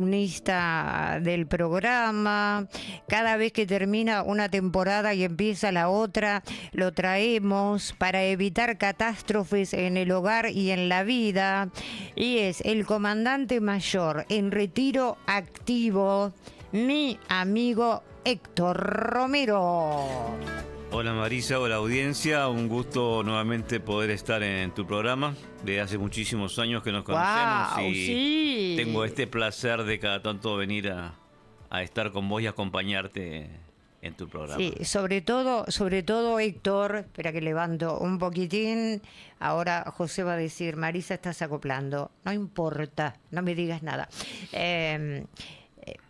columnista del programa. Cada vez que termina una temporada y empieza la otra, lo traemos para evitar catástrofes en el hogar y en la vida. Y es el comandante mayor en retiro activo, mi amigo Héctor Romero. Hola Marisa, hola audiencia, un gusto nuevamente poder estar en tu programa. De hace muchísimos años que nos conocemos Wow, y sí. tengo este placer de cada tanto venir a estar con vos y acompañarte en tu programa. Sí, sobre todo Héctor, espera que levanto un poquitín. Ahora José va a decir, Marisa, estás acoplando. No importa, no me digas nada.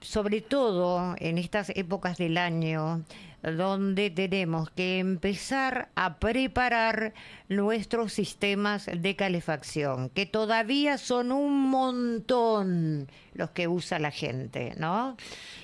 Sobre todo en estas épocas del año donde tenemos que empezar a preparar nuestros sistemas de calefacción, que todavía son un montón los que usa la gente, ¿no?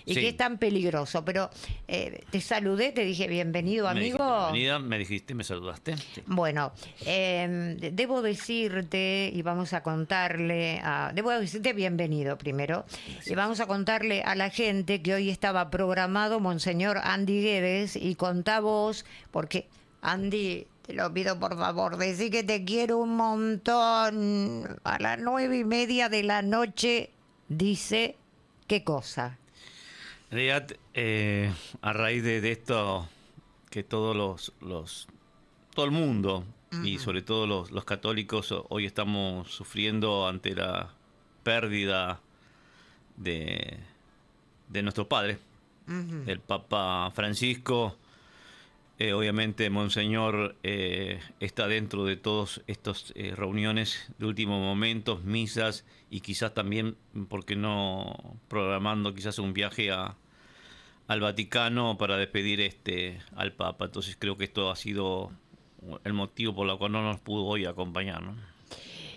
Y Sí. que es tan peligroso. Pero te saludé, te dije bienvenido, amigo. Bienvenida, me dijiste, me saludaste. Sí. Bueno, debo decirte y vamos a contarle, debo decirte bienvenido primero, y vamos a contarle a la gente que hoy estaba programado Monseñor Andy Guedes, y contá vos, porque Andy, te lo pido por favor, decí que te quiero un montón. A las 9:30 de la noche dice, ¿qué cosa? En realidad, a raíz de esto, que todo el mundo, y sobre todo los católicos, hoy estamos sufriendo ante la pérdida de nuestro padre, del Papa Francisco. Obviamente Monseñor está dentro de todos estos reuniones de último momento, misas, y quizás también, ¿por qué no?, programando quizás un viaje al Vaticano para despedir al Papa. Entonces creo que esto ha sido el motivo por el cual no nos pudo hoy acompañar, ¿no?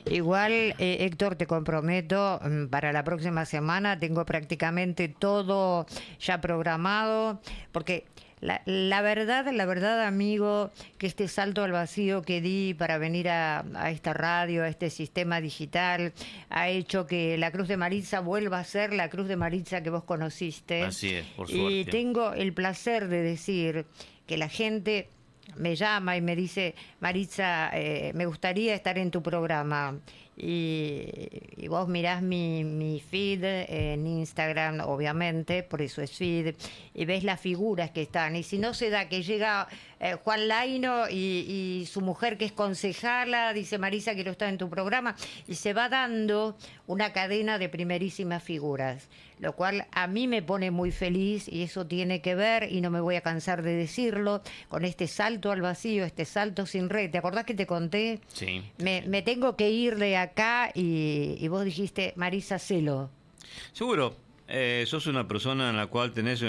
Igual, Héctor, te comprometo, para la próxima semana tengo prácticamente todo ya programado, porque la verdad, amigo, que este salto al vacío que di para venir a esta radio, a este sistema digital, ha hecho que la Cruz de Maritza vuelva a ser la Cruz de Maritza que vos conociste. Así es, por Y suerte. tengo el placer de decir que la gente me llama y me dice, Maritza, me gustaría estar en tu programa. Y vos mirás mi feed en Instagram, obviamente, por eso es feed, y ves las figuras que están. Y si no se da que llega Juan Laino y su mujer, que es concejala, dice, Marisa, quiero estar en tu programa, y se va dando una cadena de primerísimas figuras, lo cual a mí me pone muy feliz, y eso tiene que ver, y no me voy a cansar de decirlo, con este salto al vacío, este salto sin red. ¿Te acordás que te conté? Sí. Me tengo que ir de acá, y vos dijiste, Marisa, hacelo. Seguro. Sos una persona en la cual tenés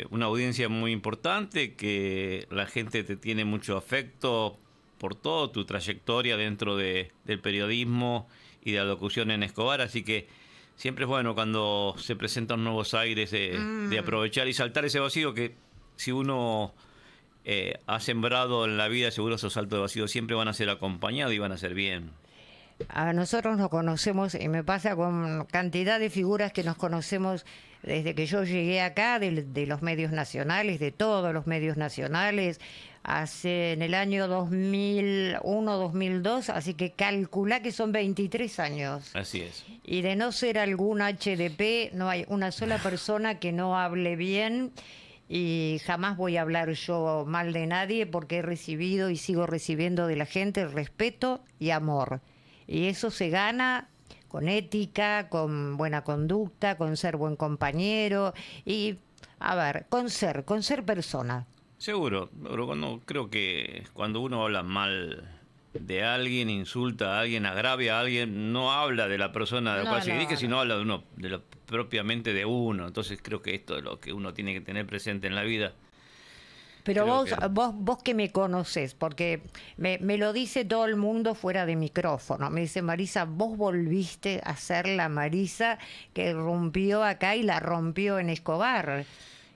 una audiencia muy importante, que la gente te tiene mucho afecto por toda tu trayectoria dentro del periodismo y de la locución en Escobar, así que siempre es bueno cuando se presentan nuevos aires de aprovechar y saltar ese vacío que, si uno ha sembrado en la vida, seguro esos saltos de vacío siempre van a ser acompañados y van a ser bien. A nosotros nos conocemos, y me pasa con cantidad de figuras que nos conocemos desde que yo llegué acá, de los medios nacionales, de todos los medios nacionales, en el año 2001, 2002, así que calculá que son 23 años. Así es. Y de no ser algún HDP, no hay una sola persona que no hable bien, y jamás voy a hablar yo mal de nadie, porque he recibido y sigo recibiendo de la gente respeto y amor. Y eso se gana con ética, con buena conducta, con ser buen compañero y, a ver, con ser persona. Seguro, pero creo que cuando uno habla mal de alguien, insulta a alguien, agravia a alguien, no habla de la persona de la cual se dirige, sino habla de uno, propiamente de uno. Entonces creo que esto es lo que uno tiene que tener presente en la vida. Pero Creo vos que me conoces, porque me lo dice todo el mundo fuera de micrófono. Me dice, Marisa, vos volviste a ser la Marisa que rompió acá y la rompió en Escobar.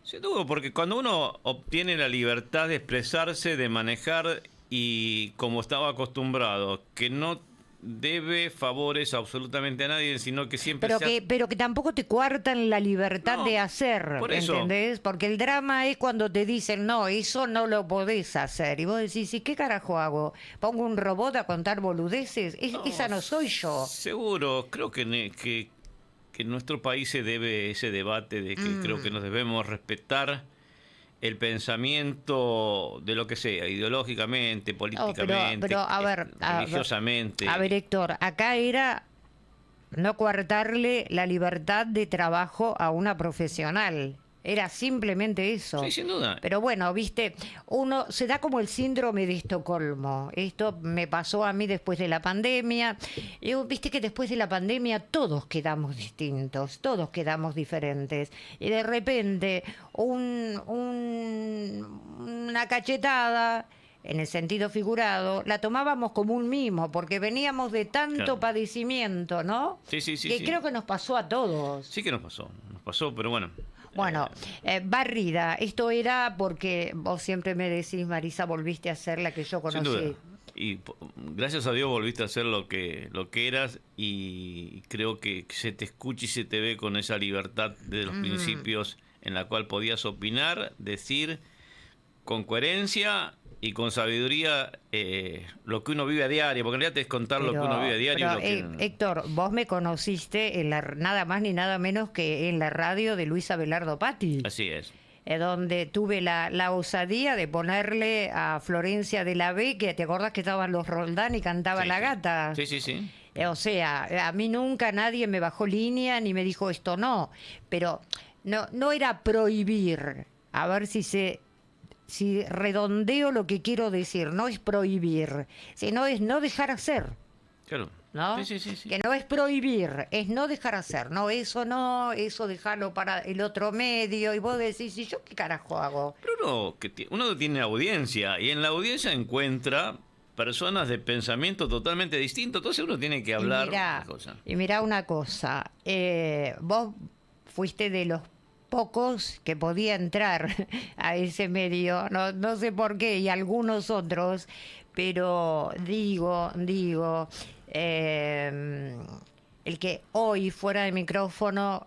Sin duda, porque cuando uno obtiene la libertad de expresarse, de manejar, y como estaba acostumbrado, que no debe favores absolutamente a nadie, sino que siempre pero que tampoco te coartan la libertad No, de hacer, por eso. ¿entendés? Porque el drama es cuando te dicen, no, eso no lo podés hacer. Y vos decís, ¿y qué carajo hago? ¿Pongo un robot a contar boludeces? Esa no soy yo. Seguro, creo que en nuestro país se debe ese debate de que creo que nos debemos respetar el pensamiento de lo que sea, ideológicamente, políticamente, pero a ver, religiosamente. a ver, Héctor, acá era no coartarle la libertad de trabajo a una profesional. Era simplemente eso. Sí, sin duda. Pero bueno, viste, uno se da como el síndrome de Estocolmo. Esto me pasó a mí después de la pandemia. Y viste que después de la pandemia todos quedamos distintos, todos quedamos diferentes. Y de repente una cachetada, en el sentido figurado, la tomábamos como un mimo, porque veníamos de tanto Claro. padecimiento, ¿no? Sí, Que sí. creo que nos pasó a todos. Sí que nos pasó, pero bueno. Bueno, barrida, esto era porque vos siempre me decís, Marisa, volviste a ser la que yo Sin conocí. duda. Y gracias a Dios volviste a ser lo que eras, y creo que se te escucha y se te ve con esa libertad de los principios en la cual podías opinar, decir con coherencia y con sabiduría lo que uno vive a diario, porque en realidad es contar lo que uno vive a diario. Pero, Héctor, vos me conociste en nada más ni nada menos que en la radio de Luis Abelardo Patti. Así es. Donde tuve la osadía de ponerle a Florencia de la B, que te acordás que estaban los Roldán y cantaba Sí, La sí. Gata. Sí. O sea, a mí nunca nadie me bajó línea ni me dijo esto no, pero no era prohibir. A ver si redondeo lo que quiero decir, no es prohibir, sino es no dejar hacer, Claro. ¿no? Sí. Que no es prohibir, es no dejar hacer, no, eso dejarlo para el otro medio, y vos decís, ¿y yo qué carajo hago? Pero uno tiene audiencia, y en la audiencia encuentra personas de pensamiento totalmente distinto, entonces uno tiene que hablar de cosas. Y mirá una cosa, vos fuiste de los pocos que podía entrar a ese medio, no sé por qué, y algunos otros, pero digo, el que hoy fuera de micrófono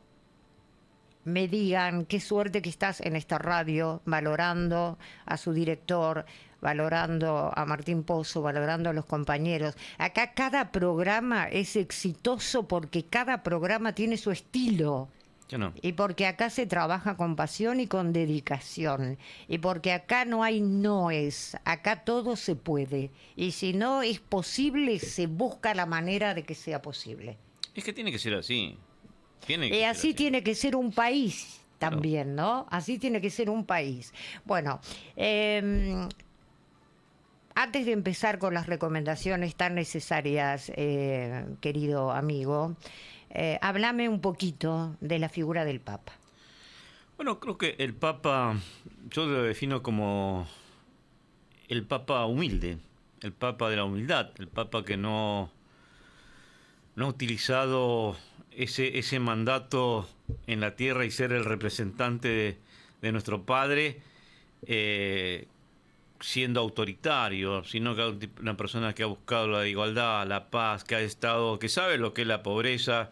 me digan qué suerte que estás en esta radio, valorando a su director, valorando a Martín Pozo, valorando a los compañeros. Acá cada programa es exitoso porque cada programa tiene su estilo. Yo no. Y porque acá se trabaja con pasión y con dedicación. Y porque acá no hay noes, acá todo se puede. Y si no es posible, se busca la manera de que sea posible. Es que tiene que ser así. Y así tiene que ser un país también, ¿no? Así tiene que ser un país. Bueno, antes de empezar con las recomendaciones tan necesarias, querido amigo, háblame un poquito de la figura del Papa. Bueno, creo que el Papa, yo lo defino como el Papa humilde, el Papa de la humildad, el Papa que no ha utilizado ese mandato en la tierra y ser el representante de nuestro Padre siendo autoritario, sino que una persona que ha buscado la igualdad, la paz, que ha estado, que sabe lo que es la pobreza,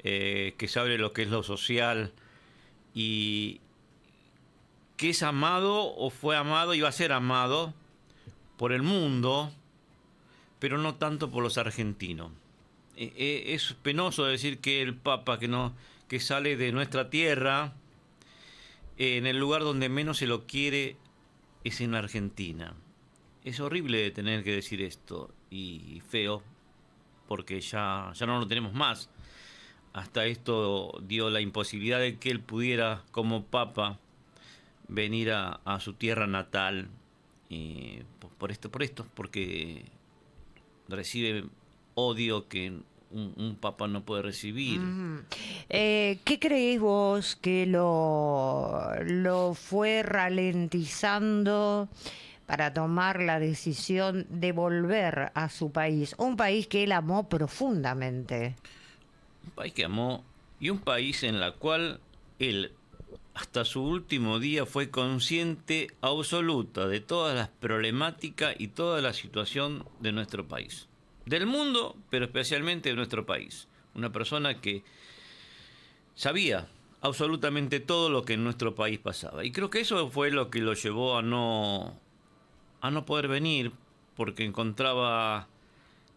que sabe lo que es lo social, y que es amado o fue amado y va a ser amado por el mundo, pero no tanto por los argentinos. Es penoso decir que el Papa que sale de nuestra tierra, en el lugar donde menos se lo quiere es en Argentina. Es horrible tener que decir esto, y feo, porque ya no lo tenemos más. Hasta esto dio la imposibilidad de que él pudiera, como Papa, venir a su tierra natal, porque recibe odio que un Papa no puede recibir. ¿Qué crees vos que lo fue ralentizando para tomar la decisión de volver a su país? Un país que él amó profundamente. Un país que amó, y un país en la cual él hasta su último día fue consciente absoluta de todas las problemáticas y toda la situación de nuestro país. del mundo, pero especialmente de nuestro país. Una persona que sabía absolutamente todo lo que en nuestro país pasaba. Y creo que eso fue lo que lo llevó a no poder venir, porque encontraba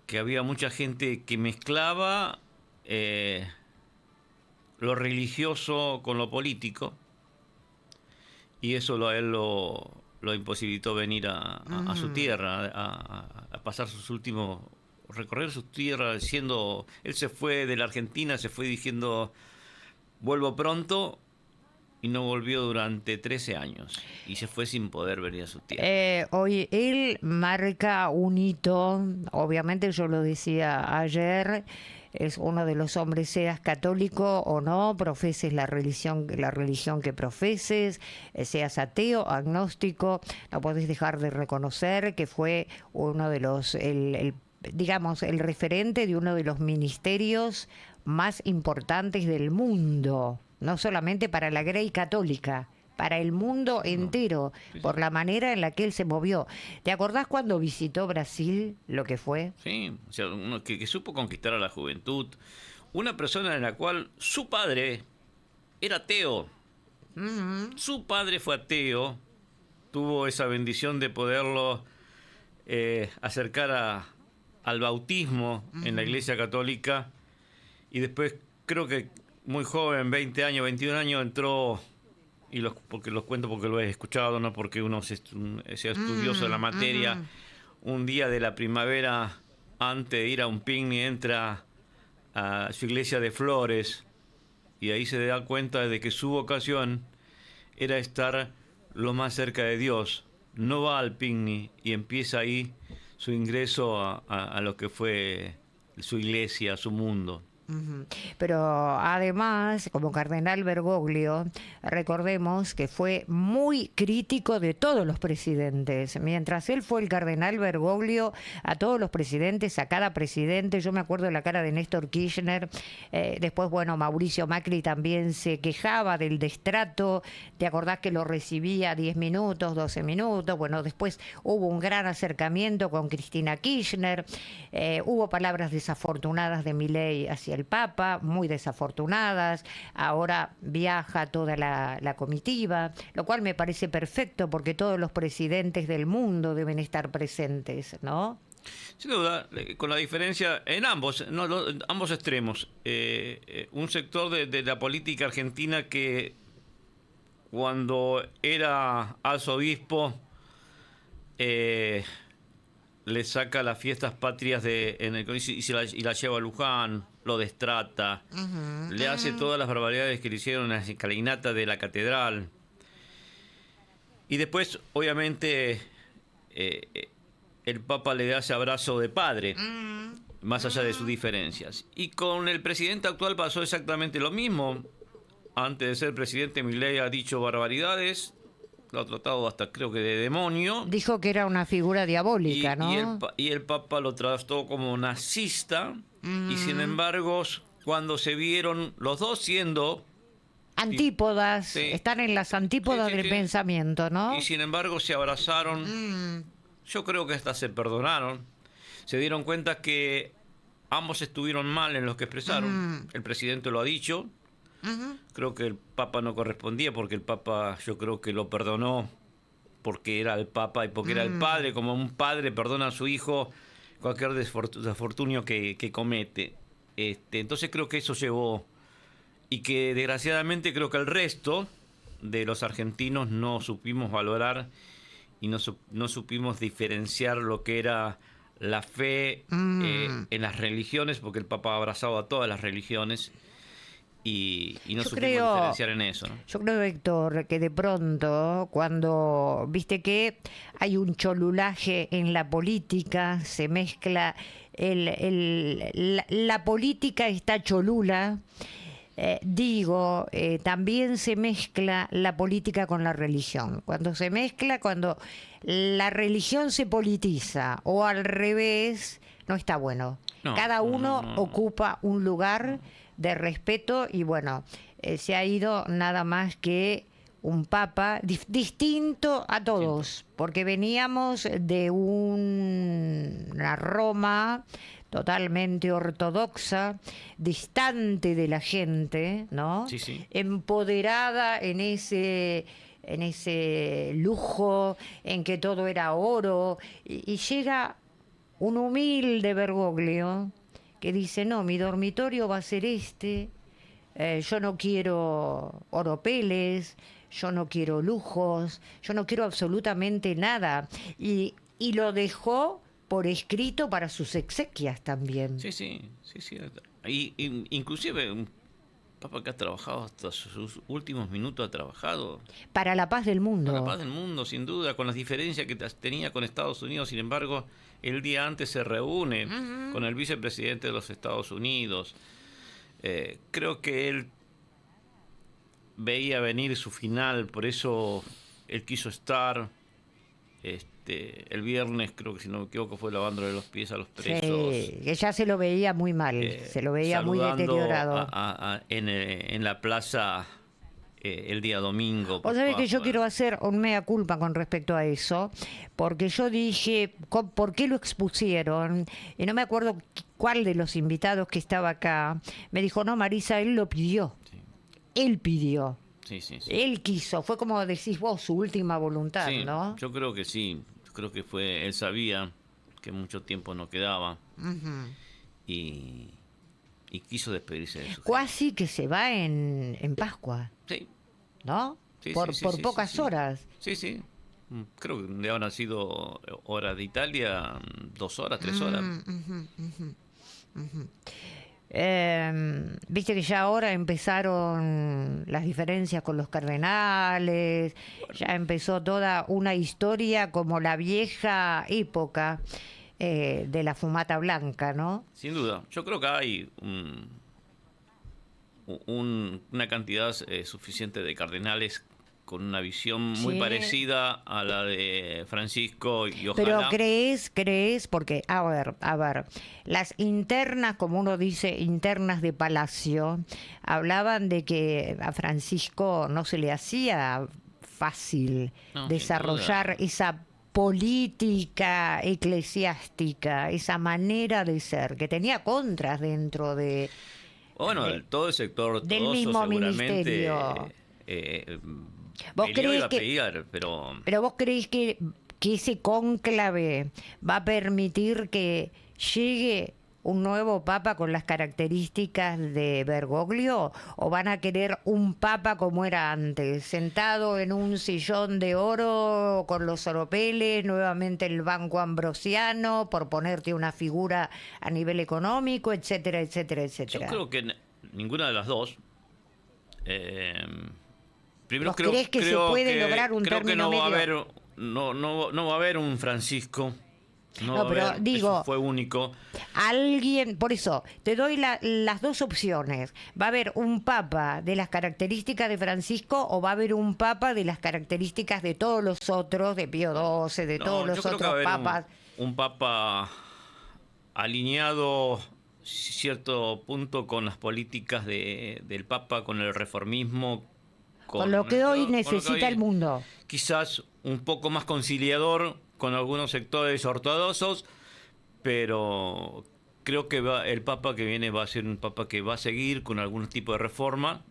que había mucha gente que mezclaba lo religioso con lo político, y eso a él lo imposibilitó venir a su tierra, a pasar sus últimos, recorrer sus tierras, siendo, él se fue de la Argentina, se fue diciendo, vuelvo pronto, y no volvió durante 13 años, y se fue sin poder venir a su tierra. Hoy él marca un hito, obviamente yo lo decía ayer, es uno de los hombres, seas católico o no, profeses la religión que profeses, seas ateo, agnóstico, no podés dejar de reconocer que fue uno de los, digamos, el referente de uno de los ministerios más importantes del mundo, no solamente para la Grey católica, para el mundo entero, por la manera en la que él se movió. ¿Te acordás cuando visitó Brasil, lo que fue? Sí, o sea, uno que supo conquistar a la juventud. Una persona en la cual su padre era ateo. Su padre fue ateo. Tuvo esa bendición de poderlo acercar al bautismo en la Iglesia Católica. Y después, creo que muy joven, 20 años, 21 años, entró... porque los cuento porque lo he escuchado, no porque uno sea estudioso de la materia. Un día de la primavera, antes de ir a un picnic, entra a su iglesia de Flores, y ahí se da cuenta de que su vocación era estar lo más cerca de Dios. No va al picnic y empieza ahí su ingreso a lo que fue su iglesia, su mundo. Pero además, como cardenal Bergoglio, recordemos que fue muy crítico de todos los presidentes. Mientras él fue el cardenal Bergoglio, a todos los presidentes, a cada presidente, yo me acuerdo de la cara de Néstor Kirchner, después, bueno, Mauricio Macri también se quejaba del destrato, ¿te acordás que lo recibía 10 minutos, 12 minutos? Bueno, después hubo un gran acercamiento con Cristina Kirchner, hubo palabras desafortunadas de Milei hacia el Papa, muy desafortunadas. Ahora viaja toda la comitiva, lo cual me parece perfecto porque todos los presidentes del mundo deben estar presentes, ¿no? Sin duda, con la diferencia en ambos extremos. Un sector de la política argentina que cuando era arzobispo le saca las fiestas patrias y la lleva a Luján, lo destrata, le hace todas las barbaridades que le hicieron en la escalinata de la catedral. Y después, obviamente, el Papa le da ese abrazo de padre, más allá de sus diferencias. Y con el presidente actual pasó exactamente lo mismo. Antes de ser presidente, Milei ha dicho barbaridades, lo ha tratado hasta, creo que, de demonio. Dijo que era una figura diabólica, ¿no? Y el Papa lo trató como nazista. Y sin embargo, cuando se vieron los dos siendo... Antípodas, sí, están en las antípodas del pensamiento, ¿no? Y sin embargo se abrazaron. Yo creo que hasta se perdonaron. Se dieron cuenta que ambos estuvieron mal en lo que expresaron. El presidente lo ha dicho. Creo que el Papa no correspondía, porque el Papa, yo creo que lo perdonó porque era el Papa y porque era el padre, como un padre perdona a su hijo cualquier desfortunio que comete. Entonces creo que eso llevó, y que desgraciadamente creo que el resto de los argentinos no supimos valorar y no supimos diferenciar lo que era la fe en las religiones, porque el Papa ha abrazado a todas las religiones. Y no supimos diferenciar en eso, ¿no? Yo creo, Héctor, que de pronto, cuando viste que hay un cholulaje en la política, se mezcla la política está cholula, también se mezcla la política con la religión. Cuando se mezcla, cuando la religión se politiza o al revés, no está bueno. Cada uno ocupa un lugar de respeto y bueno, se ha ido nada más que un papa distinto a todos, porque veníamos de una Roma totalmente ortodoxa, distante de la gente, ¿no? Sí, sí. Empoderada en ese lujo, en que todo era oro, y llega un humilde Bergoglio que dice, no, mi dormitorio va a ser este, yo no quiero oropeles, yo no quiero lujos, yo no quiero absolutamente nada. Y lo dejó por escrito para sus exequias también. Sí, sí, sí, sí. Inclusive un papa que ha trabajado hasta sus últimos minutos, ha trabajado Para la paz del para la mundo. paz del mundo, sin duda, con las diferencias que tenía con Estados Unidos. Sin embargo, el día antes se reúne con el vicepresidente de los Estados Unidos. Creo que él veía venir su final, por eso él quiso estar. El viernes, creo que si no me equivoco, fue lavándole los pies a los presos. Sí, que ya se lo veía muy mal, se lo veía muy Saludando deteriorado. en la plaza el día domingo. Vos sabés que yo quiero hacer un mea culpa con respecto a eso, porque yo dije, ¿por qué lo expusieron? Y no me acuerdo cuál de los invitados que estaba acá me dijo, no, Marisa, él lo pidió. Sí, Él pidió. sí, sí, sí. Él quiso. Fue como decís vos, su última voluntad, Sí, ¿no? yo creo que sí. Yo creo que él sabía que mucho tiempo no quedaba Ujú. y, y quiso despedirse de su gente. Casi que se va en Pascua, Sí, ¿no? sí, Por sí, sí, sí, pocas sí. horas. Sí, sí. Creo que le habrán sido horas de Italia, 2 horas, 3 horas. Ujú, ujú, ujú. Viste que ya ahora empezaron las diferencias con los cardenales, ya empezó toda una historia como la vieja época de la fumata blanca, ¿no? Sin duda. Yo creo que hay una cantidad suficiente de cardenales con una visión muy Sí. parecida a la de Francisco y Pero ojalá. crees, porque, a ver, las internas, como uno dice, internas de Palacio, hablaban de que a Francisco no se le hacía fácil No, sin desarrollar duda. esa política eclesiástica, esa manera de ser, que tenía contras dentro Bueno, de- todo el sector del ortodoxo mismo ministerio. seguramente ¿Vos peleó y creés va a que, pelear, pero pero vos creés que ese cónclave va a permitir que llegue un nuevo papa con las características de Bergoglio, o van a querer un papa como era antes, sentado en un sillón de oro con los oropeles, nuevamente el Banco Ambrosiano, por ponerte una figura a nivel económico, etcétera, etcétera, yo etcétera? creo que ninguna de las dos. eh, Primero ¿Vos creés que se puede lograr un creo que término no va a medio? haber no va a haber un Francisco, no va No, a pero haber, eso digo, fue único. alguien, por eso, te doy las dos opciones. ¿Va a haber un papa de las características de Francisco o va a haber un papa de las características de todos los otros, de Pío XII, de todos No, yo los creo que va a otros haber papas? un papa alineado cierto punto con las políticas del papa, con el reformismo, Con lo que hoy con lo que necesita el hoy mundo. quizás un poco más conciliador con algunos sectores ortodoxos, pero creo que el papa que viene va a ser un papa que va a seguir con algún tipo de reforma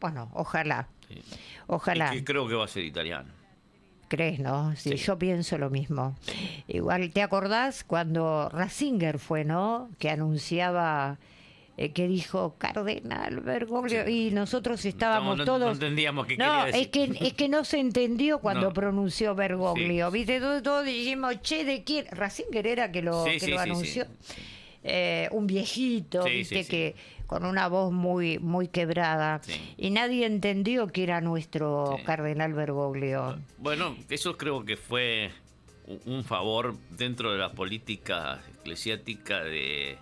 Bueno, ojalá, y ojalá. que creo que va a ser italiano. ¿Crees, no? Sí, Sí. yo pienso lo mismo. Igual, ¿te acordás cuando Ratzinger fue, no? Que anunciaba, que dijo Cardenal Bergoglio, Sí. y nosotros estábamos No todos... entendíamos qué No, quería decir. es que no se entendió cuando No. pronunció Bergoglio, Sí. ¿viste? Todos dijimos, che, ¿de quién? Ratzinger era que lo, Sí, que sí, lo sí, anunció. sí. Un viejito, Sí, ¿viste? sí, sí. Que con una voz muy, muy quebrada. Sí. Y nadie entendió que era nuestro Sí. Cardenal Bergoglio. Bueno, eso creo que fue un favor dentro de la política eclesiástica de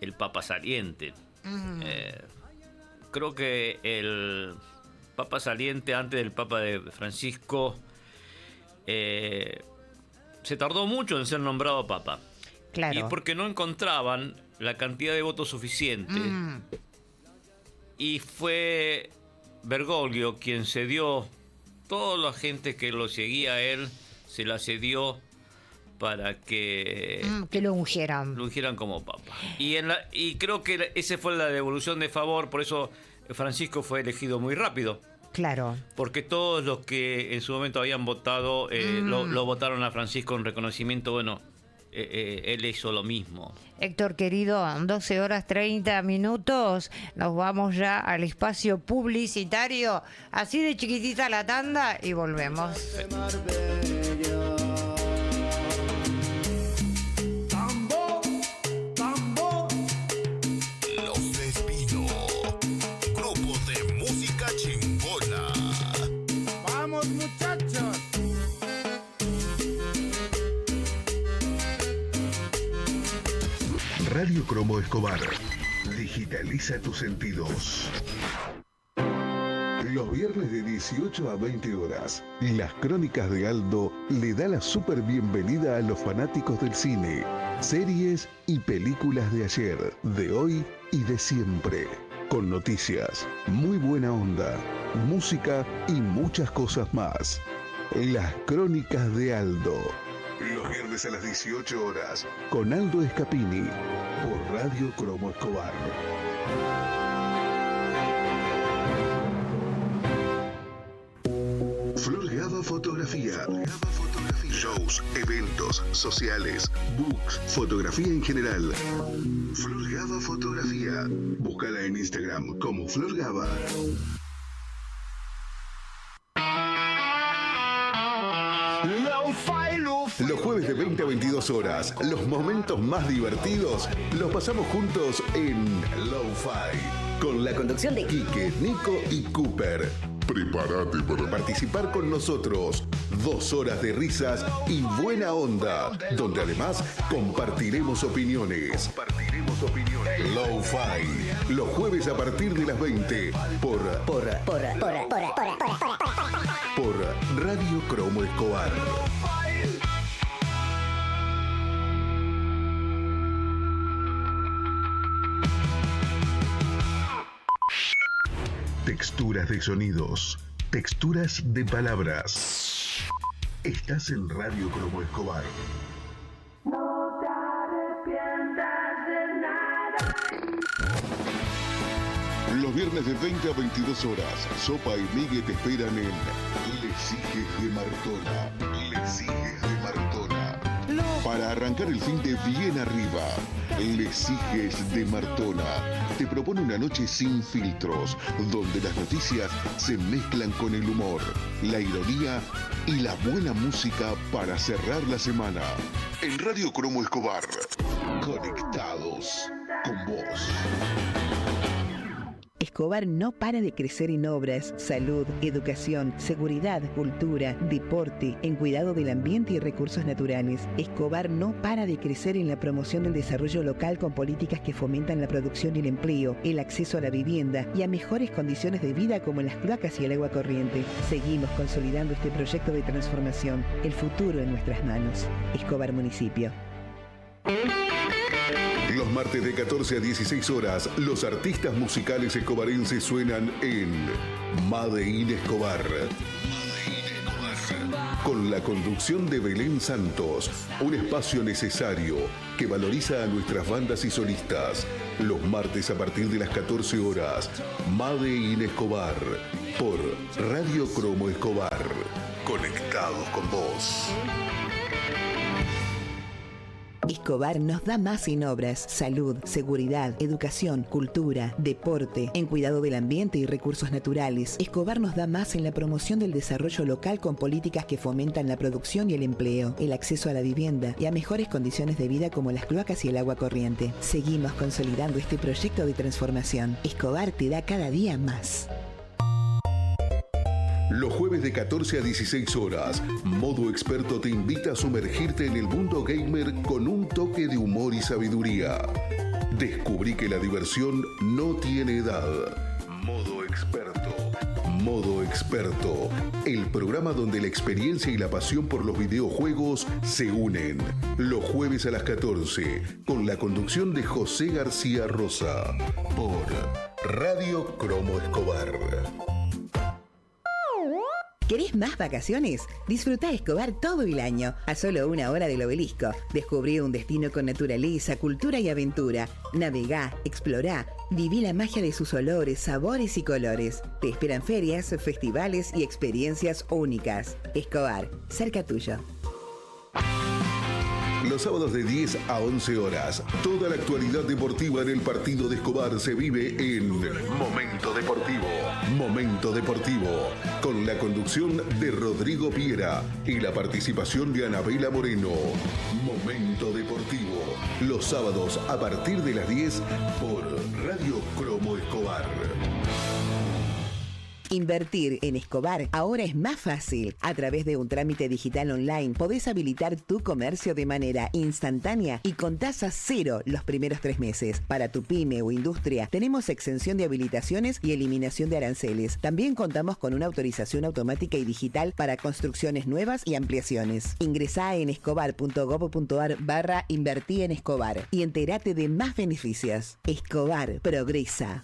el Papa saliente. Creo que el Papa saliente antes del Papa de Francisco se tardó mucho en ser nombrado Papa. Claro. Y porque no encontraban la cantidad de votos suficiente. Y fue Bergoglio quien cedió toda la gente que lo seguía a él, se la cedió para que lo ungieran. Lo ungieran como papa. Y creo que esa fue la devolución de favor, por eso Francisco fue elegido muy rápido. Claro. Porque todos los que en su momento habían votado, lo votaron a Francisco en reconocimiento, bueno, él hizo lo mismo. Héctor, querido, 12 horas 30 minutos, nos vamos ya al espacio publicitario, así de chiquitita la tanda y volvemos. Los Espino, grupo de música chingona. ¡Vamos, muchachos! Radio Cromo Escobar. Digitaliza tus sentidos. Los viernes de 18 a 20 horas, Las Crónicas de Aldo le da la súper bienvenida a los fanáticos del cine, series y películas de ayer, de hoy y de siempre. Con noticias, muy buena onda, música y muchas cosas más. Las Crónicas de Aldo. Los viernes a las 18 horas, con Aldo Escapini, por Radio Cromo Escobar. Flor Gaba Fotografía. Shows, eventos, sociales, books, fotografía en general. Flor Gaba Fotografía. Búscala en Instagram como Flor Gaba. Los jueves de 20 a 22 horas, los momentos más divertidos los pasamos juntos en Lo-Fi. Con la conducción de Quique, Nico y Cooper. Prepárate para participar con nosotros. 2 horas de risas y buena onda, donde además compartiremos opiniones. Lo-Fi. Los jueves a partir de las 20 por Radio Cromo Escobar. Texturas de sonidos, texturas de palabras. Estás en Radio Cromo Escobar. No te arrepientas de nada. Los viernes de 20 a 22 horas, Sopa y Migue te esperan en Lesijes de Martona. Lesijes de Martona. Para arrancar el fin de bien arriba, Lesijes de Martona te propone una noche sin filtros, donde las noticias se mezclan con el humor, la ironía y la buena música para cerrar la semana. En Radio Cromo Escobar, conectados con vos. Escobar no para de crecer en obras, salud, educación, seguridad, cultura, deporte, en cuidado del ambiente y recursos naturales. Escobar no para de crecer en la promoción del desarrollo local con políticas que fomentan la producción y el empleo, el acceso a la vivienda y a mejores condiciones de vida como las cloacas y el agua corriente. Seguimos consolidando este proyecto de transformación. El futuro en nuestras manos. Escobar Municipio. Los martes de 14 a 16 horas, los artistas musicales escobarenses suenan en Made in Escobar. Con la conducción de Belén Santos, un espacio necesario que valoriza a nuestras bandas y solistas. Los martes a partir de las 14 horas, Made in Escobar, por Radio Cromo Escobar. Conectados con vos. Escobar nos da más en obras, salud, seguridad, educación, cultura, deporte, en cuidado del ambiente y recursos naturales. Escobar nos da más en la promoción del desarrollo local con políticas que fomentan la producción y el empleo, el acceso a la vivienda y a mejores condiciones de vida como las cloacas y el agua corriente. Seguimos consolidando este proyecto de transformación. Escobar te da cada día más. Los jueves de 14 a 16 horas, Modo Experto te invita a sumergirte en el mundo gamer con un toque de humor y sabiduría. Descubrí que la diversión no tiene edad. Modo Experto. Modo Experto, el programa donde la experiencia y la pasión por los videojuegos se unen. Los jueves a las 14, con la conducción de José García Rosa, por Radio Cromo Escobar. ¿Querés más vacaciones? Disfrutá Escobar todo el año, a solo 1 hora del Obelisco. Descubrí un destino con naturaleza, cultura y aventura. Navegá, explorá, viví la magia de sus olores, sabores y colores. Te esperan ferias, festivales y experiencias únicas. Escobar, cerca tuyo. Los sábados de 10 a 11 horas, toda la actualidad deportiva en el partido de Escobar se vive en Momento Deportivo. Momento Deportivo, con la conducción de Rodrigo Piera y la participación de Anabela Moreno. Momento Deportivo, los sábados a partir de las 10 por Radio Cromo Escobar. Invertir en Escobar ahora es más fácil. A través de un trámite digital online podés habilitar tu comercio de manera instantánea y con tasa cero los primeros 3 meses. Para tu pyme o industria tenemos exención de habilitaciones y eliminación de aranceles. También contamos con una autorización automática y digital para construcciones nuevas y ampliaciones. Ingresá en escobar.gov.ar/invertí en Escobar y entérate de más beneficios. Escobar progresa.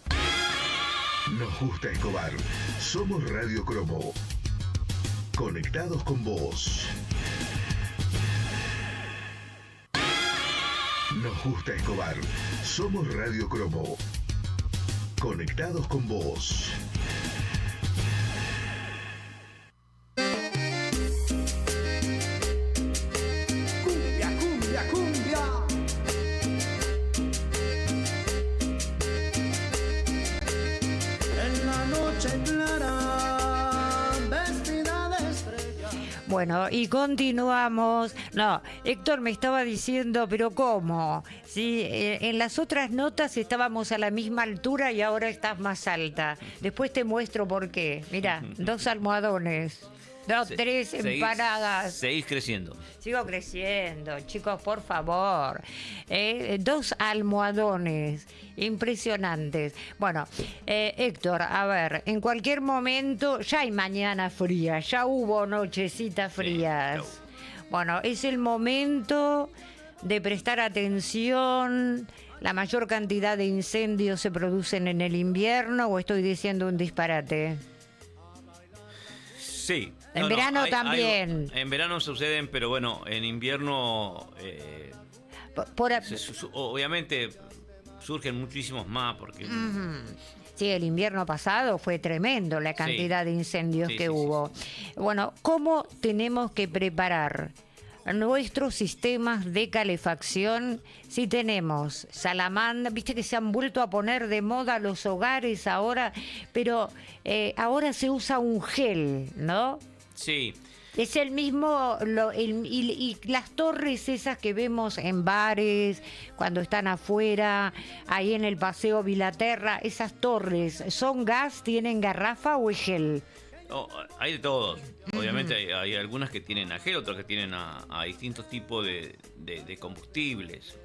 Nos gusta Escobar. Somos Radio Cromo. Conectados con vos. Nos gusta Escobar. Somos Radio Cromo. Conectados con vos. Cumbia, cumbia, cumbia. En la noche clara, vestida de estrella. Bueno, y continuamos. No, Héctor me estaba diciendo, pero ¿cómo? Sí, en las otras notas estábamos a la misma altura y ahora estás más alta. Después te muestro por qué. Mira, 2 almohadones. 3 empanadas. Seguís creciendo. Sigo creciendo, chicos, por favor. 2 almohadones impresionantes. Bueno, Héctor, a ver, en cualquier momento ya hay mañana fría, ya hubo nochecitas frías. Sí, bueno, es el momento de prestar atención. ¿La mayor cantidad de incendios se producen en el invierno o estoy diciendo un disparate? Sí. En verano también. En verano suceden, pero bueno, en invierno obviamente surgen muchísimos más porque... Sí, el invierno pasado fue tremendo la cantidad de incendios que hubo. Bueno, ¿cómo tenemos que preparar nuestros sistemas de calefacción si tenemos salamandra? Viste que se han vuelto a poner de moda los hogares ahora, pero ahora se usa un gel, ¿no? Sí. Es el mismo, y las torres esas que vemos en bares, cuando están afuera, ahí en el Paseo Vilaterra, esas torres, ¿son gas, tienen garrafa o es gel? Oh, hay de todos. Obviamente hay algunas que tienen a gel, otras que tienen a distintos tipos de combustibles.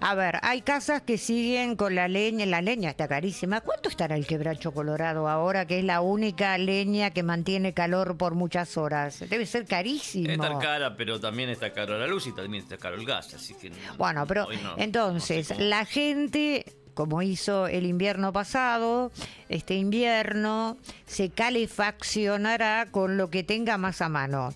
A ver, hay casas que siguen con la leña está carísima. ¿Cuánto estará el quebracho colorado ahora, que es la única leña que mantiene calor por muchas horas? Debe ser carísimo. Está cara, pero también está caro la luz y también está caro el gas, así que... Bueno, pero entonces, no sé cómo. la gente, como hizo el invierno pasado, este invierno se calefaccionará con lo que tenga más a mano.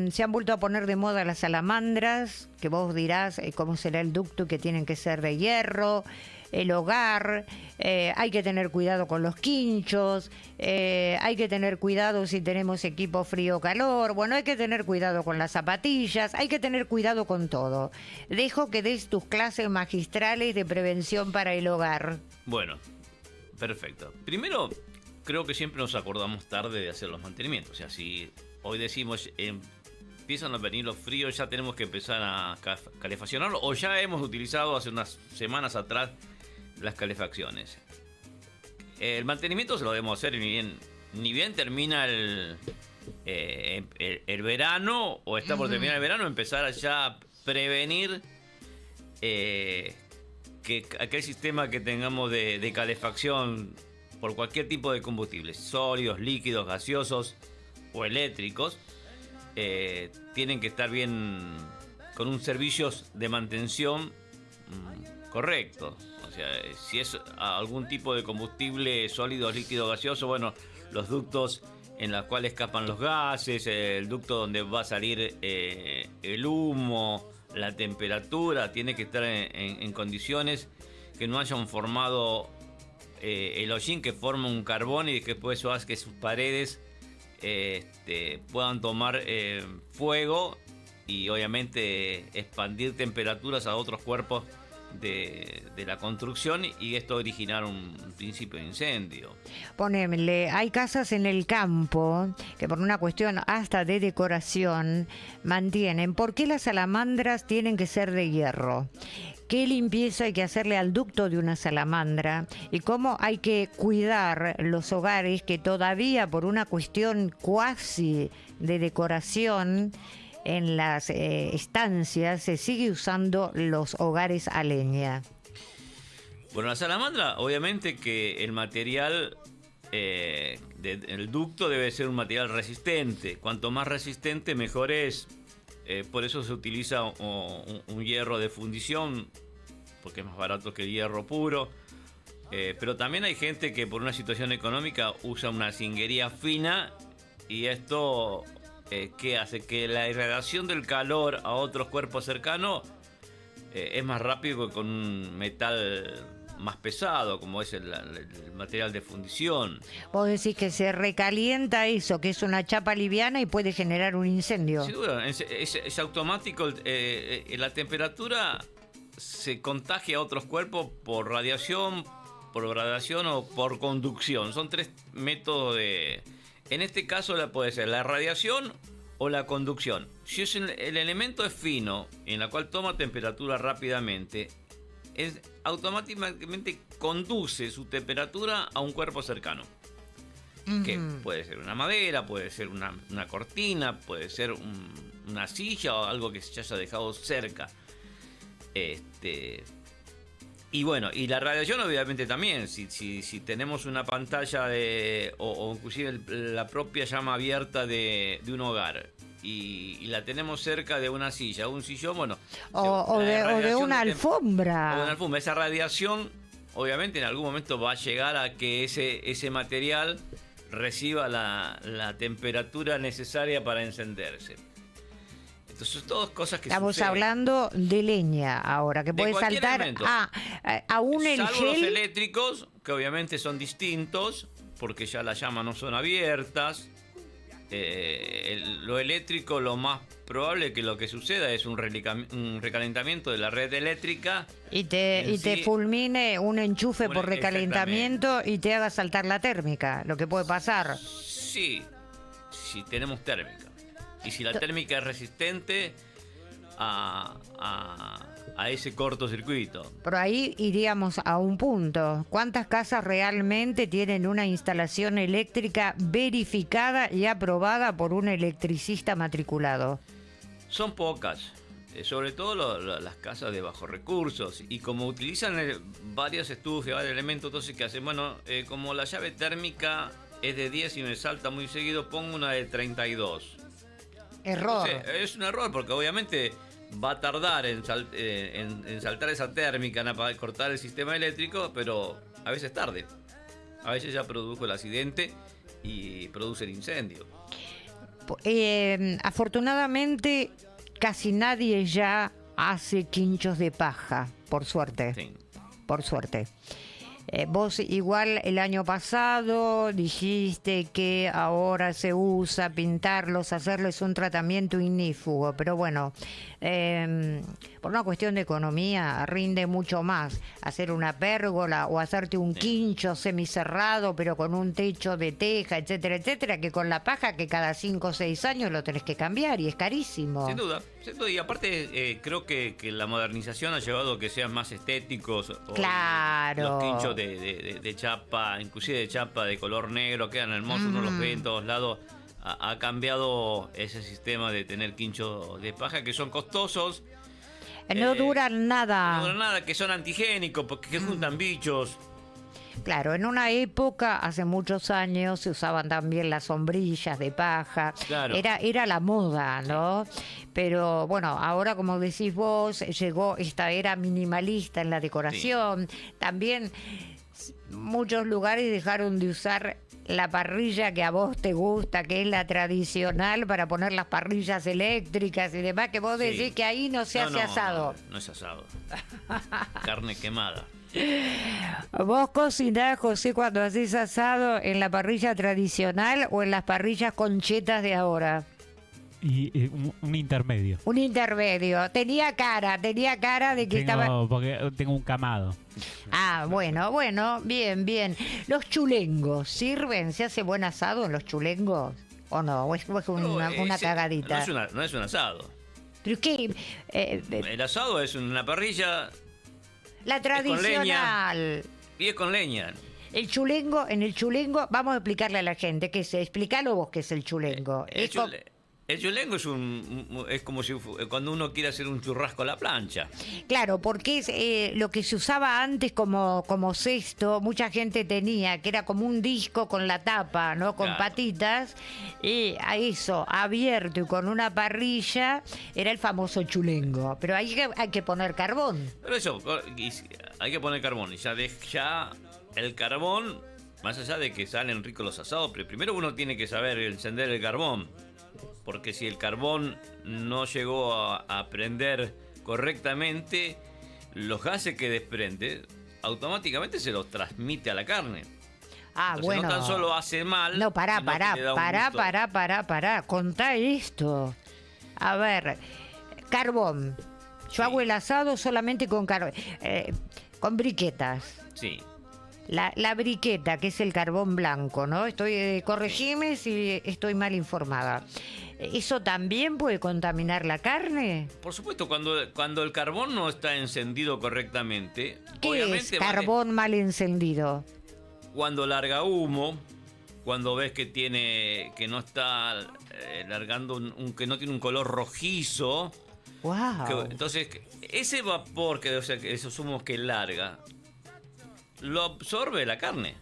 Se han vuelto a poner de moda las salamandras, que vos dirás cómo será el ducto, que tienen que ser de hierro, el hogar, hay que tener cuidado con los quinchos, hay que tener cuidado si tenemos equipo frío-calor, bueno, hay que tener cuidado con las zapatillas, hay que tener cuidado con todo. Dejo que des tus clases magistrales de prevención para el hogar. Bueno, perfecto. Primero, creo que siempre nos acordamos tarde de hacer los mantenimientos, o sea, si... Hoy decimos, empiezan a venir los fríos, ya tenemos que empezar a calefaccionarlo, o ya hemos utilizado hace unas semanas atrás las calefacciones. El mantenimiento se lo debemos hacer ni bien termina el verano, o está por terminar el verano, empezar a ya prevenir que aquel sistema que tengamos de calefacción por cualquier tipo de combustibles, sólidos, líquidos, gaseosos o eléctricos, tienen que estar bien con un servicio de mantención correcto. O sea, si es algún tipo de combustible sólido, líquido, gaseoso, bueno, los ductos en la cual escapan los gases, el ducto donde va a salir el humo, la temperatura, tiene que estar en condiciones que no hayan formado el hollín, que forma un carbón y que después eso hace que sus paredes puedan tomar fuego y obviamente expandir temperaturas a otros cuerpos de la construcción y esto originar un principio de incendio. Ponémele, hay casas en el campo que por una cuestión hasta de decoración mantienen. ¿Por qué las salamandras tienen que ser de hierro? ¿Qué limpieza hay que hacerle al ducto de una salamandra? ¿Y cómo hay que cuidar los hogares que todavía por una cuestión cuasi de decoración en las estancias se sigue usando los hogares a leña? Bueno, la salamandra, obviamente que el material del ducto debe ser un material resistente. Cuanto más resistente, mejor es. Por eso se utiliza un hierro de fundición, porque es más barato que el hierro puro. Pero también hay gente que por una situación económica usa una cinguería fina y esto... que hace que la irradiación del calor a otros cuerpos cercanos es más rápido que con un metal más pesado, como es el material de fundición. Vos decís que se recalienta eso, que es una chapa liviana y puede generar un incendio. Sin duda, es automático. La temperatura se contagia a otros cuerpos por radiación o por conducción. Son tres métodos de... En este caso puede ser la radiación o la conducción. Si el elemento es fino, en la cual toma temperatura rápidamente, automáticamente conduce su temperatura a un cuerpo cercano. Que puede ser una madera, puede ser una cortina, puede ser una silla o algo que se haya dejado cerca. Y bueno, y la radiación obviamente también, si tenemos una pantalla o inclusive la propia llama abierta de un hogar y la tenemos cerca de una silla, un sillón, bueno... O de una alfombra. O de una alfombra. Esa radiación obviamente en algún momento va a llegar a que ese material reciba la temperatura necesaria para encenderse. Entonces, todas cosas que estamos suceden. Hablando de leña ahora, que puede saltar aún el salvo gel. Los eléctricos, que obviamente son distintos, porque ya las llamas no son abiertas. Lo eléctrico, lo más probable que lo que suceda es un recalentamiento de la red eléctrica. Y te fulmine un enchufe por recalentamiento y te haga saltar la térmica, lo que puede pasar. Sí, si tenemos térmica. Y si la térmica es resistente a ese cortocircuito. Por ahí iríamos a un punto. ¿Cuántas casas realmente tienen una instalación eléctrica verificada y aprobada por un electricista matriculado? Son pocas. Sobre todo las casas de bajos recursos. Y como utilizan varios estudios y varios elementos, entonces ¿qué hacen? Bueno, como la llave térmica es de 10 y me salta muy seguido, pongo una de 32. Error. Entonces, es un error porque obviamente va a tardar en saltar esa térmica, para cortar el sistema eléctrico, pero a veces tarde. A veces ya produjo el accidente y produce el incendio. Afortunadamente, casi nadie ya hace quinchos de paja, por suerte. Sí. Por suerte. Vos igual el año pasado dijiste que ahora se usa pintarlos, hacerles un tratamiento ignífugo, pero bueno, por una cuestión de economía rinde mucho más hacer una pérgola o hacerte un quincho semicerrado pero con un techo de teja, etcétera, etcétera, que con la paja que cada 5 o 6 años lo tenés que cambiar y es carísimo. Sin duda. Y aparte creo que la modernización ha llevado a que sean más estéticos. Claro. Los quinchos de chapa, inclusive de chapa de color negro, quedan hermosos, uno los ve en todos lados. Ha cambiado ese sistema de tener quinchos de paja que son costosos. No duran nada. No duran nada, que son antigénicos porque juntan bichos. Claro, en una época, hace muchos años, se usaban también las sombrillas de paja. Claro. Era la moda, ¿no? Pero bueno, ahora como decís vos, llegó esta era minimalista en la decoración. Sí. También muchos lugares dejaron de usar la parrilla que a vos te gusta, que es la tradicional, para poner las parrillas eléctricas y demás, que vos decís que ahí no se hace asado. No es asado. Carne quemada. ¿Vos cocinás, José, cuando haces asado en la parrilla tradicional o en las parrillas conchetas de ahora? Y un intermedio. Un intermedio. Tenía cara de que estaba... Porque tengo un camado. Ah, bueno, bien. Los chulengos, ¿sirven? ¿Se hace buen asado en los chulengos? ¿O no? ¿O es una cagadita? No es un asado. ¿Pero qué? El asado es una parrilla... La tradicional. Y es con leña. El chulengo, en el chulengo, vamos a explicarle a la gente qué es. Explícalo vos qué es el chulengo. El chulengo es como si cuando uno quiere hacer un churrasco a la plancha. Claro, porque es lo que se usaba antes como cesto, mucha gente tenía, que era como un disco con la tapa, ¿no? Con patitas, y a eso, abierto y con una parrilla, era el famoso chulengo. Pero hay que poner carbón. Pero eso, hay que poner carbón. Y ya el carbón, más allá de que salen ricos los asados, pero primero uno tiene que saber encender el carbón. Porque si el carbón no llegó a prender correctamente, los gases que desprende, automáticamente se los transmite a la carne. Ah, entonces, bueno. no tan solo hace mal. No, pará. Contá esto. A ver, carbón. Yo hago el asado solamente con carbón. Con briquetas. Sí. La briqueta, que es el carbón blanco, ¿no? Corregime si estoy mal informada. ¿Eso también puede contaminar la carne? Por supuesto, cuando el carbón no está encendido correctamente... ¿Qué obviamente es carbón mal encendido? Cuando larga humo, cuando ves que no está largando, que no tiene un color rojizo... ¡Wow! Entonces, ese vapor, esos humos que larga... lo absorbe la carne.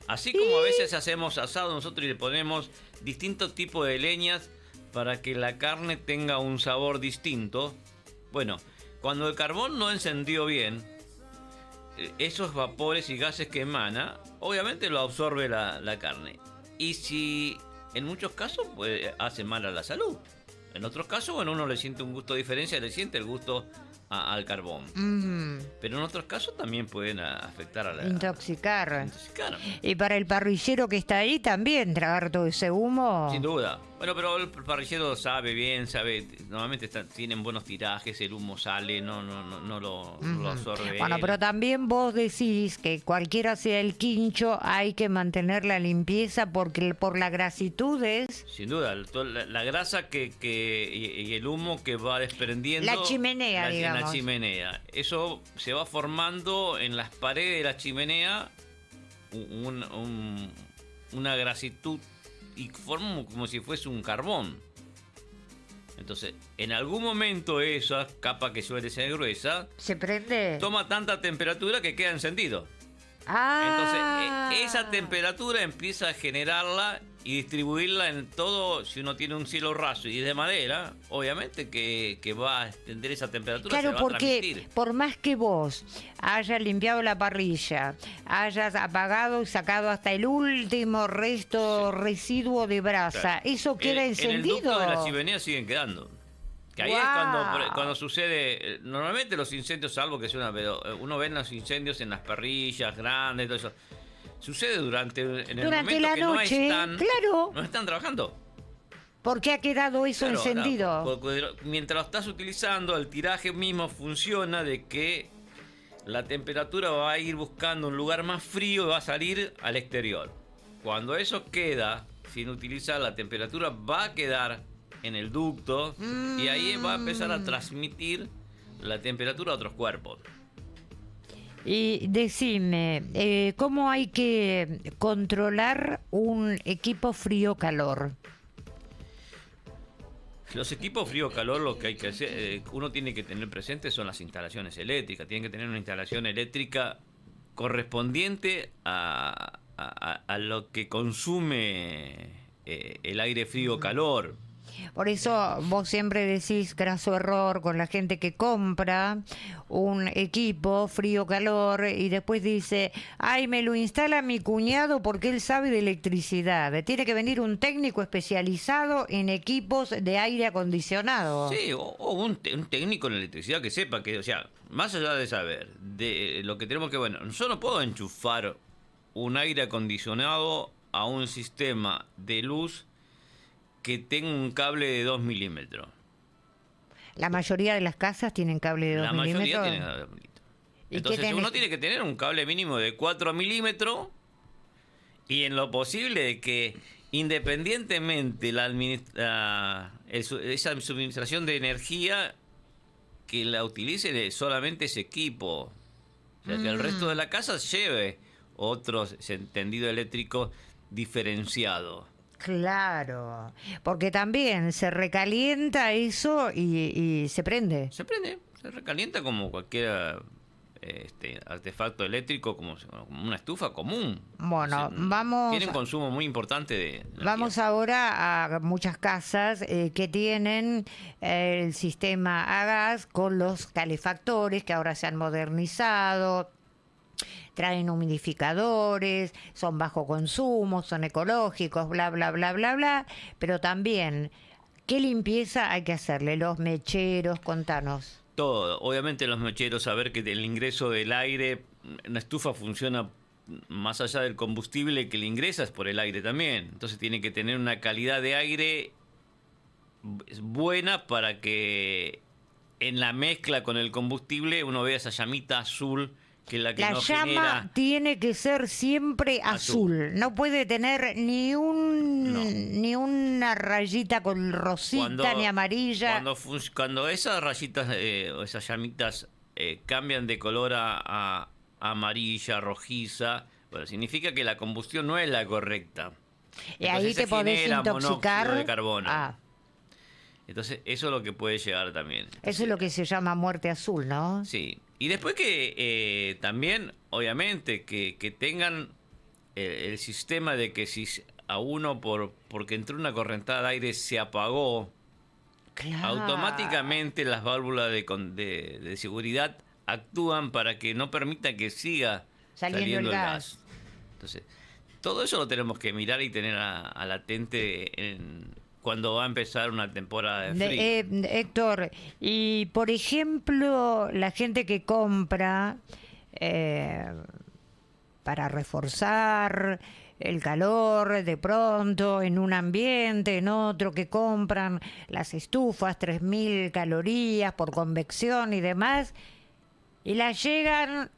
Así como a veces hacemos asado nosotros y le ponemos distintos tipos de leñas para que la carne tenga un sabor distinto. Bueno, cuando el carbón no encendió bien, esos vapores y gases que emana, obviamente lo absorbe la carne. Y si en muchos casos pues, hace mal a la salud. En otros casos, bueno, uno le siente un gusto diferente, le siente el gusto al carbón. Pero en otros casos también pueden afectar a la... Intoxicar. Y para el parrillero que está ahí también, tragar todo ese humo. Sin duda. Bueno, pero el parrillero sabe bien, normalmente tienen buenos tirajes, el humo sale, no lo absorbe. Bueno, pero también vos decís que cualquiera sea el quincho, hay que mantener la limpieza porque por las grasitudes. Sin duda, la grasa y el humo que va desprendiendo. La chimenea, digamos. La chimenea. Eso se va formando en las paredes de la chimenea una grasitud y forma como si fuese un carbón. Entonces, en algún momento esa capa que suele ser gruesa se prende. Toma tanta temperatura que queda encendido. Entonces, esa temperatura empieza a generarla y distribuirla en todo. Si uno tiene un cielo raso y es de madera, obviamente que va a extender esa temperatura. Claro, se va porque a transmitir. por más que vos hayas limpiado la parrilla, hayas apagado y sacado hasta el último residuo de brasa, Claro. eso queda encendido. En el ducto de la chimenea siguen quedando. Que ahí es cuando sucede, normalmente los incendios, salvo que sea pero uno ve los incendios en las parrillas grandes, todo eso. Sucede durante el momento la que noche, no están trabajando. ¿Por qué ha quedado eso encendido? Porque mientras lo estás utilizando, el tiraje mismo funciona de que la temperatura va a ir buscando un lugar más frío y va a salir al exterior. Cuando eso queda sin utilizar, la temperatura va a quedar en el ducto y ahí va a empezar a transmitir la temperatura a otros cuerpos. Y decime, ¿cómo hay que controlar un equipo frío-calor? Los equipos frío-calor, lo que hay que hacer, uno tiene que tener presente son las instalaciones eléctricas. Tienen que tener una instalación eléctrica correspondiente a lo que consume el aire frío-calor. Por eso vos siempre decís, graso error, con la gente que compra un equipo frío-calor y después dice, ay, me lo instala mi cuñado porque él sabe de electricidad. Tiene que venir un técnico especializado en equipos de aire acondicionado. Sí, o un técnico en electricidad que sepa que, o sea, más allá de saber, de lo que tenemos que, bueno, yo no puedo enchufar un aire acondicionado a un sistema de luz que tenga un cable de 2 milímetros. La mayoría de las casas tienen cable de 2 La milímetros. mayoría tienen cable de 2 milímetros. Entonces uno tiene que tener un cable mínimo de 4 milímetros y en lo posible de que independientemente esa suministración de energía que la utilice solamente ese equipo. O sea, que el resto de la casa lleve otro tendido eléctrico diferenciado. Claro, porque también se recalienta eso y se prende. Se prende, se recalienta como cualquier artefacto eléctrico, como una estufa común. Bueno, vamos... Tiene un consumo muy importante de energía. Vamos ahora a muchas casas que tienen el sistema a gas con los calefactores que ahora se han modernizado. Traen humidificadores, son bajo consumo, son ecológicos, bla, bla, bla, bla, bla. Pero también, ¿qué limpieza hay que hacerle? Los mecheros, contanos. Todo. Obviamente los mecheros, saber que el ingreso del aire, una estufa funciona más allá del combustible que le ingresas por el aire también. Entonces tiene que tener una calidad de aire buena para que en la mezcla con el combustible uno vea esa llamita azul. Que la no llama genera... tiene que ser siempre azul. No puede tener ni una rayita con rosita ni amarilla. Cuando esas rayitas o esas llamitas cambian de color a amarilla, rojiza, bueno, significa que la combustión no es la correcta. Y ahí te podés intoxicar. De carbono. Entonces, eso es lo que puede llegar también. Entonces, eso es lo que se llama muerte azul, ¿no? Sí. Y después que también, obviamente, que tengan el sistema de que si a uno porque entró una correntada de aire se apagó, claro, automáticamente las válvulas de seguridad actúan para que no permita que siga saliendo el gas. Entonces, todo eso lo tenemos que mirar y tener a latente cuando va a empezar una temporada de frío. Héctor, y por ejemplo, la gente que compra para reforzar el calor de pronto en un ambiente, en otro, que compran las estufas, 3.000 calorías por convección y demás, y las llegan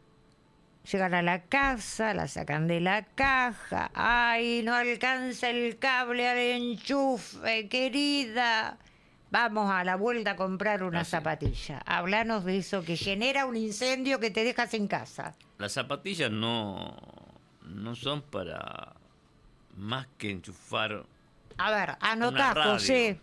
a la casa, la sacan de la caja. ¡Ay, no alcanza el cable al enchufe, querida! Vamos a la vuelta a comprar una zapatilla. Hablanos de eso que genera un incendio que te dejas en casa. Las zapatillas no son para más que enchufar. A ver, anotá, José.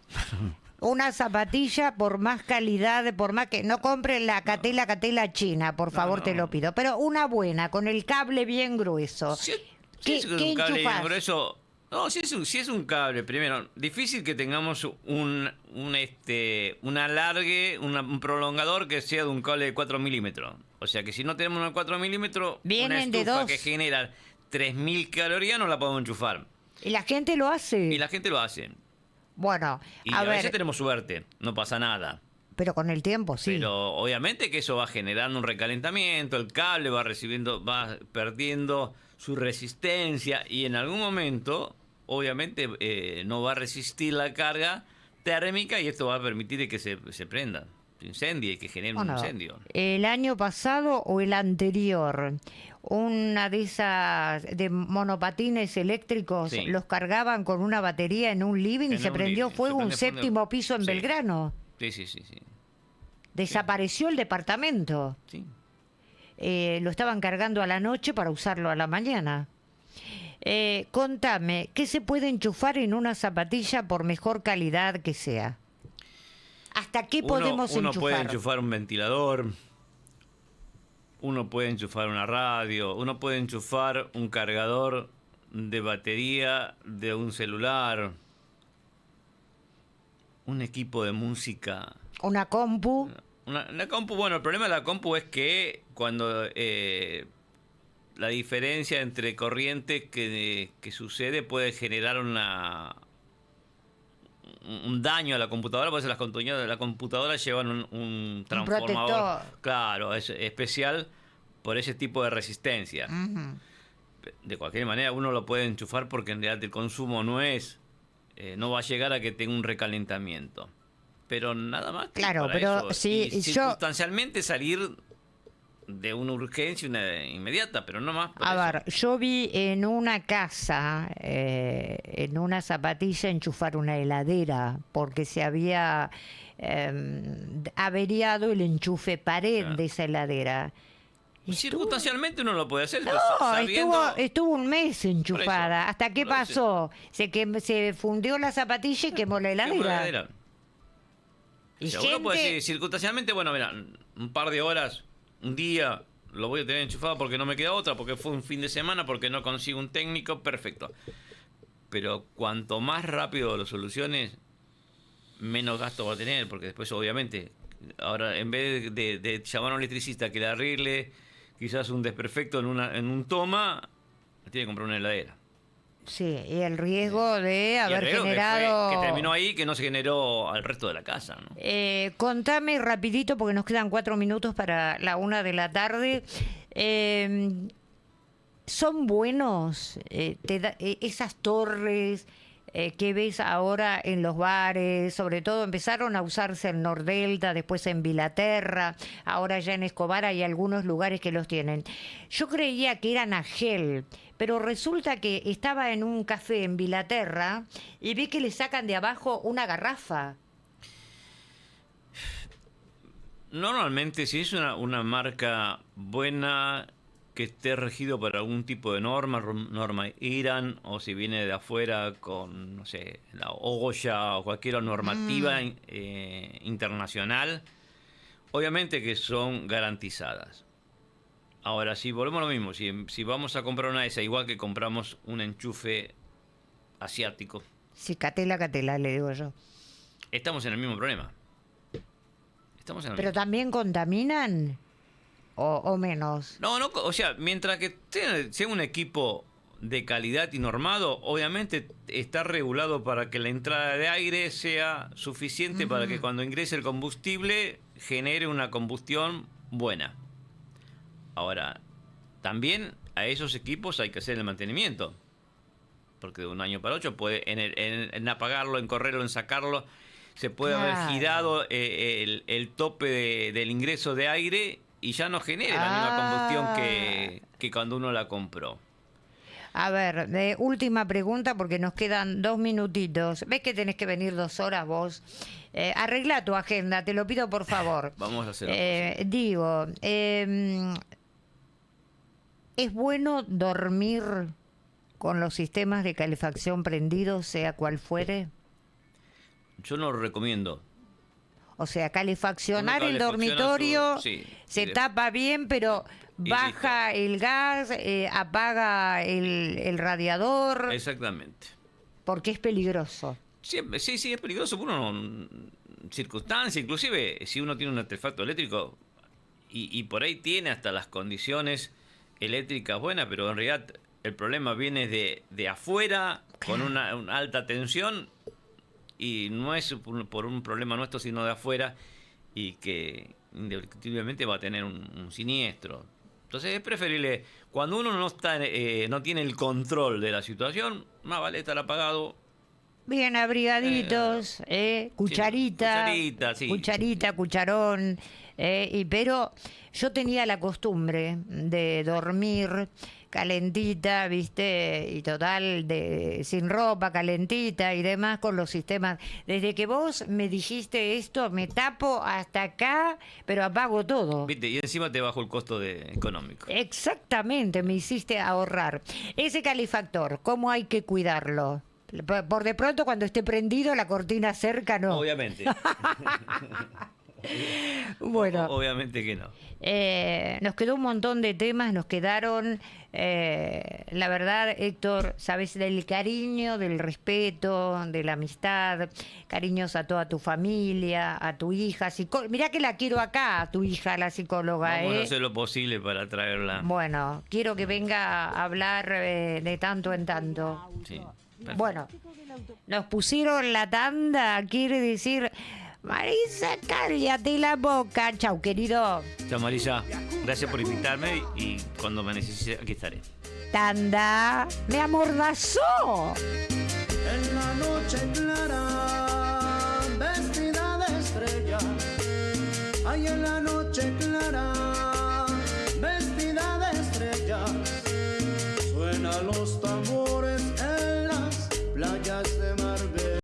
Una zapatilla, por más calidad, por más que no compren la catela china, por favor, te lo pido, pero una buena, con el cable bien grueso. Si es un cable bien grueso, no, si es un cable, primero, difícil que tengamos un alargue, un prolongador que sea de un cable de 4 milímetros. O sea que si no tenemos una 4 milímetros, una estufa que genera 3.000 calorías no la podemos enchufar. Y la gente lo hace. Bueno, y a veces tenemos suerte, no pasa nada. Pero con el tiempo, sí. Pero obviamente que eso va generando un recalentamiento, el cable va perdiendo su resistencia y en algún momento, obviamente, no va a resistir la carga térmica y esto va a permitir que se prenda, se incendie y que genere un incendio. El año pasado o el anterior, una de esas de monopatines eléctricos, sí, los cargaban con una batería en un living y se prendió fuego un séptimo piso en Belgrano. Sí. Desapareció el departamento. Sí. Lo estaban cargando a la noche para usarlo a la mañana. Contame, ¿qué se puede enchufar en una zapatilla por mejor calidad que sea? ¿Hasta qué podemos enchufar? Uno puede enchufar un ventilador, uno puede enchufar una radio, uno puede enchufar un cargador de batería de un celular. un equipo de música. Una compu. La compu, bueno, el problema de la compu es que cuando la diferencia entre corrientes que sucede puede generar un daño a la computadora, por eso las computadoras llevan un transformador, protector. claro, es especial por ese tipo de resistencia. Ujú. De cualquier manera uno lo puede enchufar porque en realidad el consumo no va a llegar a que tenga un recalentamiento. Pero nada más que Claro, para pero eso. sí, Y yo- circunstancialmente salir de una urgencia inmediata, pero no más. por A eso. ver, yo vi en una casa, en una zapatilla, enchufar una heladera porque se había averiado el enchufe pared Claro. de esa heladera. Circunstancialmente uno lo puede hacer, pero No, sabiendo... estuvo un mes enchufada. Por eso, ¿Hasta qué por eso. pasó? Se fundió la zapatilla y quemó la ¿Qué heladera. heladera? Y O sea, uno puede gente- decir, circunstancialmente, bueno, mira, un par de horas, un día, lo voy a tener enchufado porque no me queda otra, porque fue un fin de semana, porque no consigo un técnico, perfecto. Pero cuanto más rápido lo soluciones, menos gasto va a tener, porque después, obviamente, ahora en vez de llamar a un electricista que le arregle quizás un desperfecto en un toma, tiene que comprar una heladera. Sí, y el riesgo de Y haber arreglo generado... que terminó ahí, que no se generó al resto de la casa, ¿no? Contame rapidito, porque nos quedan 4 minutos para la 1 de la tarde. ¿Son buenos esas torres que ves ahora en los bares? Sobre todo empezaron a usarse en Nordelta, después en Vilaterra, ahora ya en Escobar hay algunos lugares que los tienen. Yo creía que eran a gel, pero resulta que estaba en un café en Vilaterra y vi que le sacan de abajo una garrafa. Normalmente, si es una marca buena que esté regido por algún tipo de norma IRAN, o si viene de afuera con, no sé, la OSHA o cualquier normativa internacional, obviamente que son garantizadas. Ahora, si volvemos a lo mismo, si vamos a comprar una de esas, igual que compramos un enchufe asiático, Sí, catela, le digo yo. estamos en el mismo problema. Estamos en el ¿Pero mismo. también contaminan? ¿O menos? No, o sea, mientras que sea un equipo de calidad y normado, obviamente está regulado para que la entrada de aire sea suficiente para que cuando ingrese el combustible genere una combustión buena. Ahora, también a esos equipos hay que hacer el mantenimiento, porque de un año para otro puede, en apagarlo, en correrlo, en sacarlo, se puede haber Claro. girado el tope del ingreso de aire y ya no genera la misma combustión que cuando uno la compró. A ver, última pregunta porque nos quedan 2 minutitos. ¿Ves que tenés que venir 2 horas vos? Arregla tu agenda, te lo pido por favor. Vamos a hacer Digo, ¿es bueno dormir con los sistemas de calefacción prendidos, sea cual fuere? Yo no lo recomiendo. O sea, calefaccionar Uno el calefacciona dormitorio, sí, se y tapa bien, pero y baja el gas, apaga el radiador, Exactamente. porque es peligroso. Siempre, sí, es peligroso por una circunstancia, inclusive si uno tiene un artefacto eléctrico y por ahí tiene hasta las condiciones eléctricas buenas, pero en realidad el problema viene de afuera con una alta tensión y no es por un problema nuestro, sino de afuera, y que indiscutiblemente va a tener un siniestro. Entonces es preferible, cuando uno no tiene el control de la situación, más vale estar apagado. Bien abrigaditos, cucharita, sí. cucharita, cucharón, pero yo tenía la costumbre de dormir calentita, viste, y total, sin ropa, calentita y demás con los sistemas. Desde que vos me dijiste esto, me tapo hasta acá, pero apago todo. ¿Viste? Y encima te bajo el costo económico. Exactamente, me hiciste ahorrar. Ese calefactor, ¿cómo hay que cuidarlo? Por de pronto, cuando esté prendido, la cortina cerca, no. Obviamente. Bueno, Obviamente que no. nos quedó un montón de temas, nos quedaron, la verdad, Héctor, sabes, del cariño, del respeto, de la amistad, cariños a toda tu familia, a tu hija, mirá que la quiero acá, a tu hija, la psicóloga. Vamos a hacer lo posible para traerla. Bueno, quiero que venga a hablar de tanto en tanto. Sí, perfecto. Bueno, nos pusieron la tanda, quiere decir... Marisa, cállate la boca. Chau, querido. Chao, Marisa. Gracias por invitarme y cuando me necesites aquí estaré. Tanda, me amordazó. En la noche clara, vestida de estrella. Ay, en la noche clara, vestida de estrella. Suena los